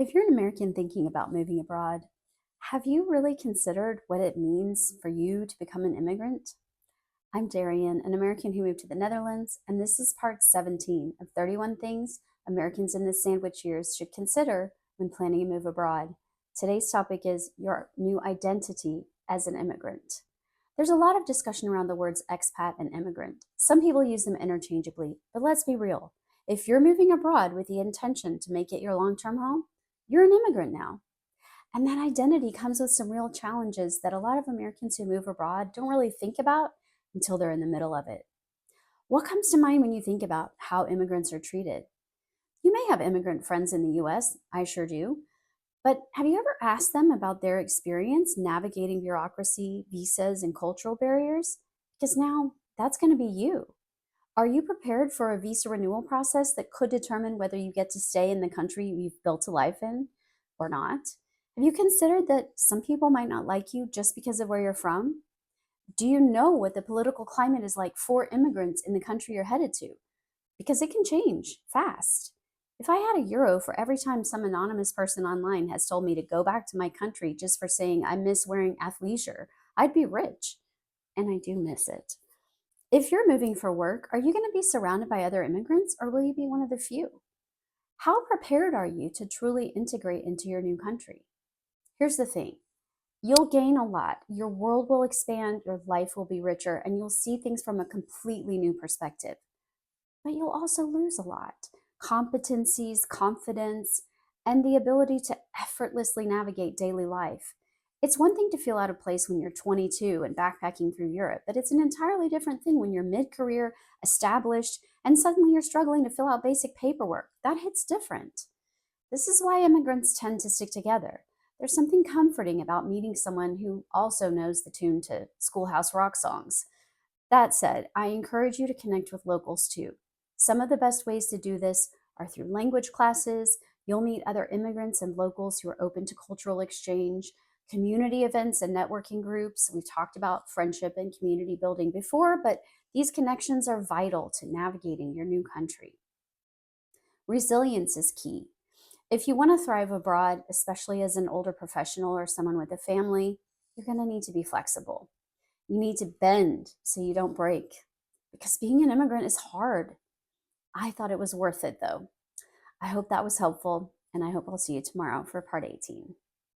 If you're an American thinking about moving abroad, have you really considered what it means for you to become an immigrant? I'm Darian, an American who moved to the Netherlands, and this is part 17 of 31 things Americans in the sandwich years should consider when planning a move abroad. Today's topic is your new identity as an immigrant. There's a lot of discussion around the words expat and immigrant. Some people use them interchangeably, but let's be real. If you're moving abroad with the intention to make it your long term home, you're an immigrant now. And that identity comes with some real challenges that a lot of Americans who move abroad don't really think about until they're in the middle of it. What comes to mind when you think about how immigrants are treated? You may have immigrant friends in the US, I sure do, but have you ever asked them about their experience navigating bureaucracy, visas, and cultural barriers? Because now that's going to be you. Are you prepared for a visa renewal process that could determine whether you get to stay in the country you've built a life in or not? Have you considered that some people might not like you just because of where you're from? Do you know what the political climate is like for immigrants in the country you're headed to? Because it can change fast. If I had a euro for every time some anonymous person online has told me to go back to my country just for saying I miss wearing athleisure, I'd be rich. And I do miss it. If you're moving for work, are you going to be surrounded by other immigrants or will you be one of the few? How prepared are you to truly integrate into your new country? Here's the thing, you'll gain a lot. Your world will expand, your life will be richer, and you'll see things from a completely new perspective. But you'll also lose a lot competencies, confidence, and the ability to effortlessly navigate daily life. It's one thing to feel out of place when you're 22 and backpacking through Europe, but it's an entirely different thing when you're mid career, established, and suddenly you're struggling to fill out basic paperwork. That hits different. This is why immigrants tend to stick together. There's something comforting about meeting someone who also knows the tune to Schoolhouse Rock songs. That said, I encourage you to connect with locals too. Some of the best ways to do this are through language classes. You'll meet other immigrants and locals who are open to cultural exchange, community events and networking groups. We've talked about friendship and community building before, but these connections are vital to navigating your new country. Resilience is key. If you want to thrive abroad, especially as an older professional or someone with a family, you're going to need to be flexible. You need to bend so you don't break because being an immigrant is hard. I thought it was worth it though. I hope that was helpful, and I hope I'll see you tomorrow for part 18.